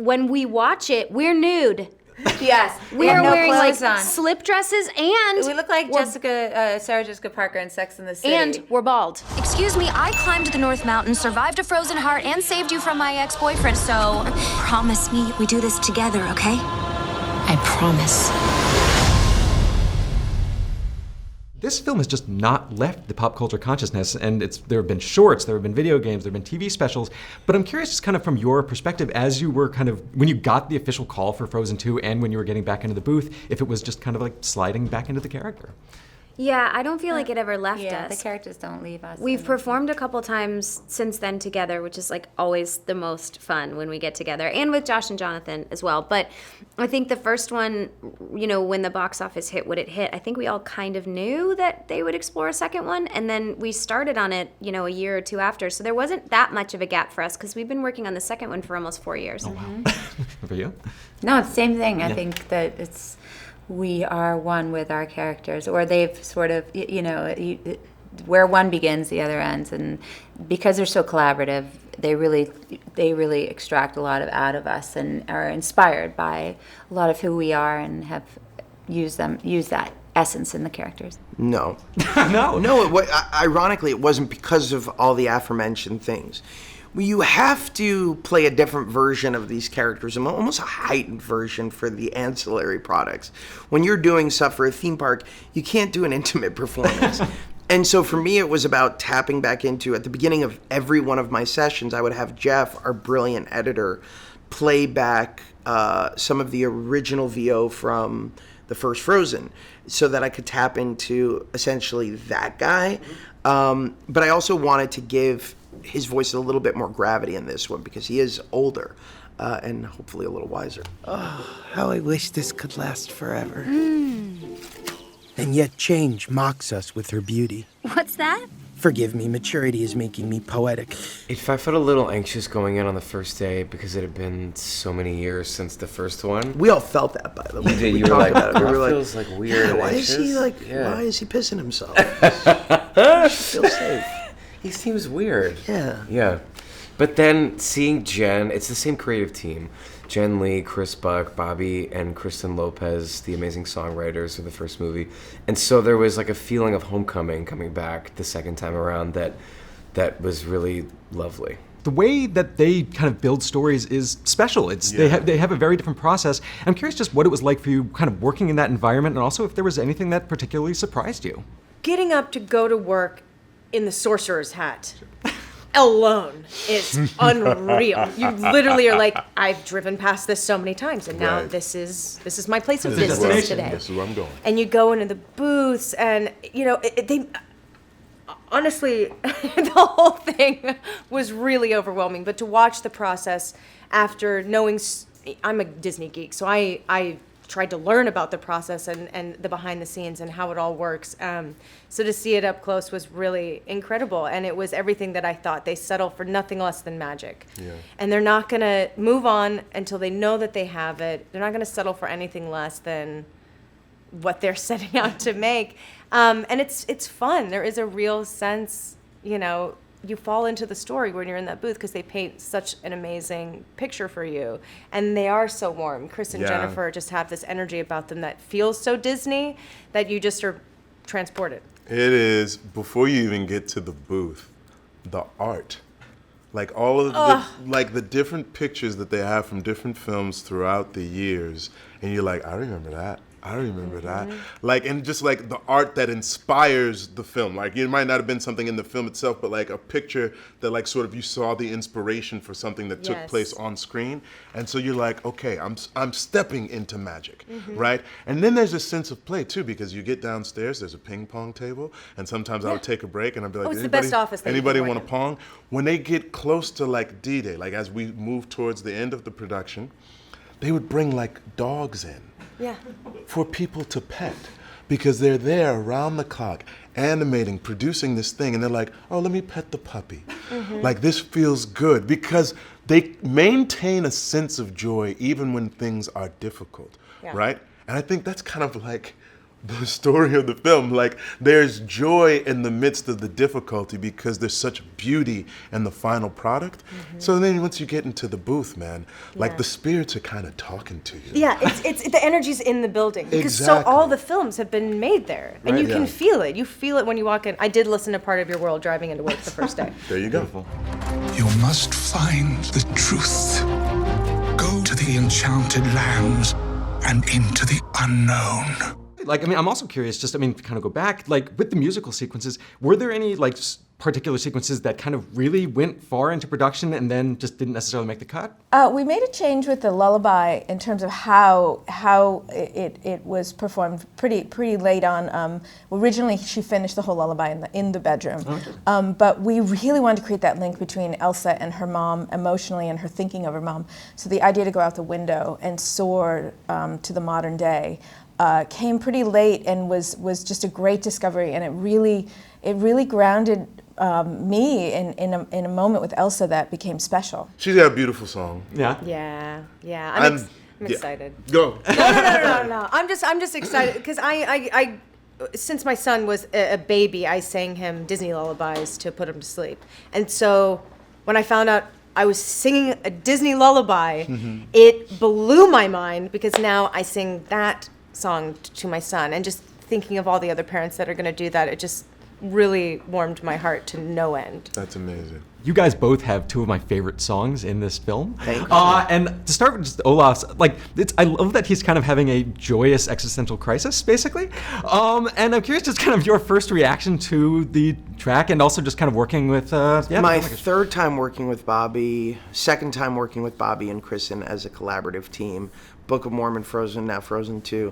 when we watch it, we're nude. Yes. We are no wearing like clothes on. slip dresses and We look like Sarah Jessica Parker in Sex and the City. and we're bald. Excuse me, I climbed the North Mountain, survived a frozen heart, and saved you from my ex-boyfriend, so promise me we do this together, okay? I promise. This film has just not left the pop culture consciousness, and there have been shorts, there have been video games, there have been TV specials, but I'm curious just kind of from your perspective as you were kind of, when you got the official call for Frozen 2 and when you were getting back into the booth, if it was just kind of like sliding back into the character. Yeah, I don't feel like it ever left Yeah, us. the characters don't leave us. We've performed a couple times since then together, which is like always the most fun when we get together, and with Josh and Jonathan as well. But I think the first one, you know, when the box office hit what it hit, I think we all kind of knew that they would explore a second one, and then we started on it, you know, a year or two after. So there wasn't that much of a gap for us because we've been working on the second one for almost 4 years. Oh, wow. For you? No, it's the same thing. I think that we are one with our characters, or they've sort of, you know, where one begins, the other ends, and because they're so collaborative, they really extract a lot out of us and are inspired by a lot of who we are and have used that essence in the characters. No. No. Ironically, it wasn't because of all the aforementioned things. You have to play a different version of these characters, almost a heightened version for the ancillary products. When you're doing stuff for a theme park, you can't do an intimate performance. And so for me, it was about tapping back into, at the beginning of every one of my sessions, I would have Jeff, our brilliant editor, play back some of the original VO from the first Frozen so that I could tap into essentially that guy. But I also wanted to give his voice a little bit more gravity in this one because he is older and hopefully a little wiser. Oh, how I wish this could last forever. And yet change mocks us with her beauty. What's that? Forgive me, maturity is making me poetic. If I felt a little anxious going in on the first day because it had been so many years since the first one. We all felt that, by the way. You did. We You were talked like, about it. We were like, feels like weird and why anxious. is he like? Yeah. Why is he pissing himself? He should feel safe. He seems weird. Yeah. Yeah. But then seeing Jen, it's the same creative team. Jen Lee, Chris Buck, Bobby, and Kristen Lopez, the amazing songwriters of the first movie. And so there was like a feeling of homecoming coming back the second time around that was really lovely. The way that they kind of build stories is special. They have a very different process. I'm curious just what it was like for you kind of working in that environment, and also if there was anything that particularly surprised you. Getting up to go to work in the sorcerer's hat alone is unreal. You literally are like, I've driven past this so many times, and now this is my place of business today. This is where I'm going. And you go into the booths, and you know they. Honestly, the whole thing was really overwhelming. But to watch the process after knowing, I'm a Disney geek, so I tried to learn about the process and the behind the scenes and how it all works. So to see it up close was really incredible. And it was everything that I thought. They settle for nothing less than magic. Yeah. And they're not going to move on until they know that they have it. They're not going to settle for anything less than what they're setting out to make. And it's fun. There is a real sense, you know, you fall into the story when you're in that booth because they paint such an amazing picture for you. And they are so warm. Chris and Jennifer just have this energy about them that feels so Disney that you just are transported. It is, before you even get to the booth, the art. Like all of the different pictures that they have from different films throughout the years. And you're like, I remember that. I remember that. Like, and just like the art that inspires the film. Like, it might not have been something in the film itself, but like a picture that like sort of you saw the inspiration for something that took place on screen. And so you're like, okay, I'm stepping into magic, right? And then there's a sense of play too, because you get downstairs, there's a ping pong table, and sometimes I would take a break and I'd be like, it's the best office thing anybody you can want to pong? When they get close to like D-Day, like as we move towards the end of the production, they would bring like dogs in. Yeah. For people to pet, because they're there around the clock, animating, producing this thing, and they're like, oh, let me pet the puppy. Like, this feels good, because they maintain a sense of joy even when things are difficult, right? And I think that's kind of like the story of the film. Like, there's joy in the midst of the difficulty because there's such beauty in the final product. So then once you get into the booth, man, like the spirits are kind of talking to you. Yeah, it's the energy's in the building because so all the films have been made there, and you can feel it. You feel it when you walk in. I did listen to Part of Your World driving into work the first day. There you go. Beautiful. You must find the truth. Go to the enchanted lands and into the unknown. Like, I mean, I'm also curious, just, I mean, to kind of go back, like, with the musical sequences, were there any, like, particular sequences that kind of really went far into production and then just didn't necessarily make the cut? We made a change with the lullaby in terms of how it was performed pretty late on. Originally, she finished the whole lullaby in the bedroom, but we really wanted to create that link between Elsa and her mom emotionally and her thinking of her mom. So the idea to go out the window and soar to the modern day came pretty late and was just a great discovery, and it really grounded me in a moment with Elsa that became special. She's got a beautiful song. Yeah. I'm excited. Go. No. I'm just excited because I since my son was a baby, I sang him Disney lullabies to put him to sleep, and so when I found out I was singing a Disney lullaby, it blew my mind because now I sing that song to my son, and just thinking of all the other parents that are going to do that, it just really warmed my heart to no end. That's amazing. You guys both have two of my favorite songs in this film. Thank you. And to start with just Olaf's, like, I love that he's kind of having a joyous existential crisis, basically. And I'm curious just kind of your first reaction to the track and also just kind of working with, My third time working with Bobby, second time working with Bobby and Kristen as a collaborative team, Book of Mormon, Frozen, now Frozen 2.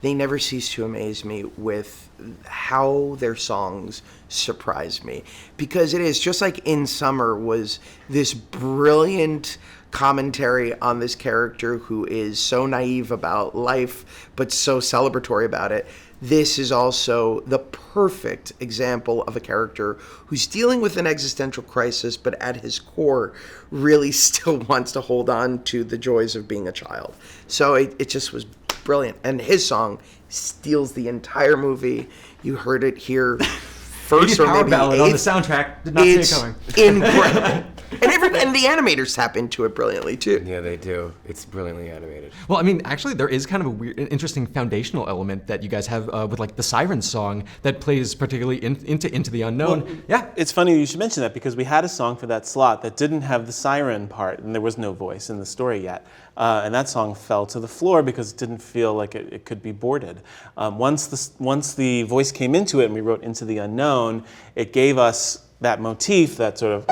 They never cease to amaze me with how their songs surprise me. Because it is, just like In Summer was this brilliant commentary on this character who is so naive about life, but so celebratory about it. This is also the perfect example of a character who's dealing with an existential crisis, but at his core really still wants to hold on to the joys of being a child. So it just was brilliant. And his song steals the entire movie. You heard it here first, or maybe ballad eighth. on the soundtrack. Did not see it coming. Incredible. And the animators tap into it brilliantly too. Yeah, they do. It's brilliantly animated. Well, I mean, actually, there is kind of a weird, interesting foundational element that you guys have with like the siren song that plays particularly into the unknown. Well, yeah, it's funny you should mention that because we had a song for that slot that didn't have the siren part, and there was no voice in the story yet. And that song fell to the floor because it didn't feel like it could be boarded. Once the voice came into it and we wrote Into the Unknown, it gave us that motif, that sort of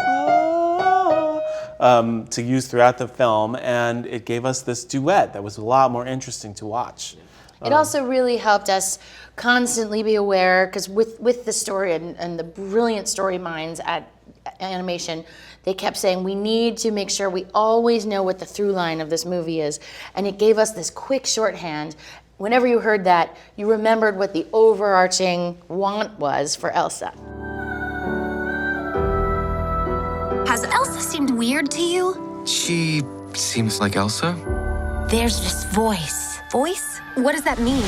to use throughout the film, and it gave us this duet that was a lot more interesting to watch. It also really helped us constantly be aware, because with the story and the brilliant story minds at Animation, they kept saying, we need to make sure we always know what the through line of this movie is. And it gave us this quick shorthand. Whenever you heard that, you remembered what the overarching want was for Elsa. Has Elsa seemed weird to you? She seems like Elsa. There's this voice. Voice? What does that mean?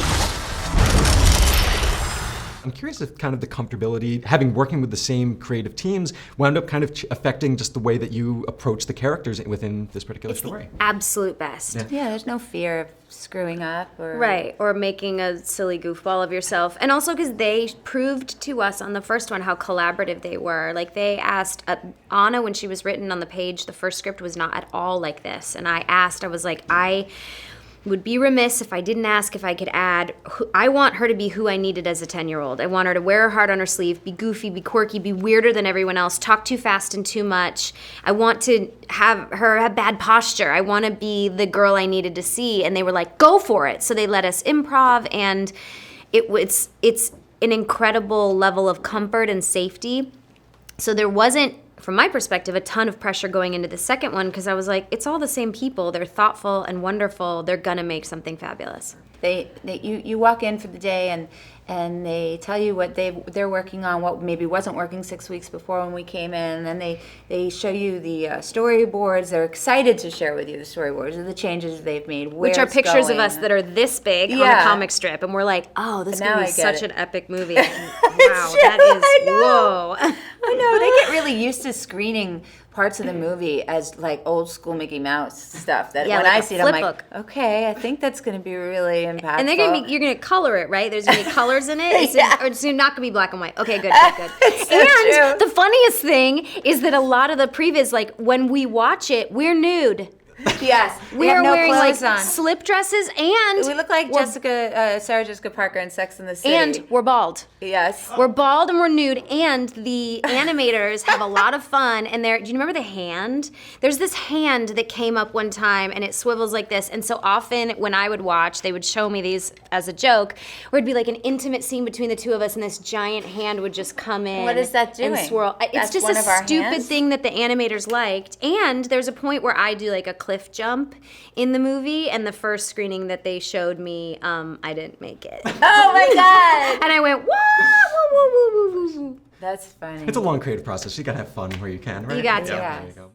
I'm curious if kind of the comfortability, having working with the same creative teams, wound up kind of affecting just the way that you approach the characters within this particular story. The absolute best. Yeah, there's no fear of screwing up or making a silly goofball of yourself. And also because they proved to us on the first one how collaborative they were. Like, they asked Anna, when she was written on the page, the first script was not at all like this. And I was like, I would be remiss if I didn't ask if I could add, I want her to be who I needed as a 10-year-old. I want her to wear her heart on her sleeve, be goofy, be quirky, be weirder than everyone else, talk too fast and too much. I want to have her have bad posture. I want to be the girl I needed to see. And they were like, go for it. So they let us improv, and it's an incredible level of comfort and safety. So there wasn't from my perspective, a ton of pressure going into the second one because I was like, it's all the same people. They're thoughtful and wonderful. They're gonna make something fabulous. You walk in for the day and they tell you what they're working on, what maybe wasn't working 6 weeks before when we came in, and then they show you the storyboards. They're excited to share with you the storyboards of the changes they've made, which are pictures of us that are this big on a comic strip, and we're like, oh, this is gonna be such an epic movie. Wow, that is whoa. I know, they get really used to screening parts of the movie as like old school Mickey Mouse stuff that when like I a see it, I'm like, flip book. okay, I think that's going to be really impactful. And you're gonna color it, right? There's gonna be colors in it. It's not gonna be black and white. Okay, good. It's so And true. the funniest thing is that a lot of the previs, like when we watch it, we're nude. Yes, We have are no wearing like clothes on. slip dresses, and We look like Sarah Jessica Parker in Sex and the City. and we're bald. Yes. We're bald and we're nude, and the animators have a lot of fun. And do you remember the hand? There's this hand that came up one time, and it swivels like this. And so often when I would watch, they would show me these as a joke, where it'd be like an intimate scene between the two of us, and this giant hand would just come in. What is that doing? And swirl. It's That's just one a of our stupid hands? thing that the animators liked. And there's a point where I do like a cliff jump in the movie, and the first screening that they showed me, I didn't make it. Oh my God! And I went, whoa. That's funny. It's a long creative process. You gotta have fun where you can, right? You got to. There you go.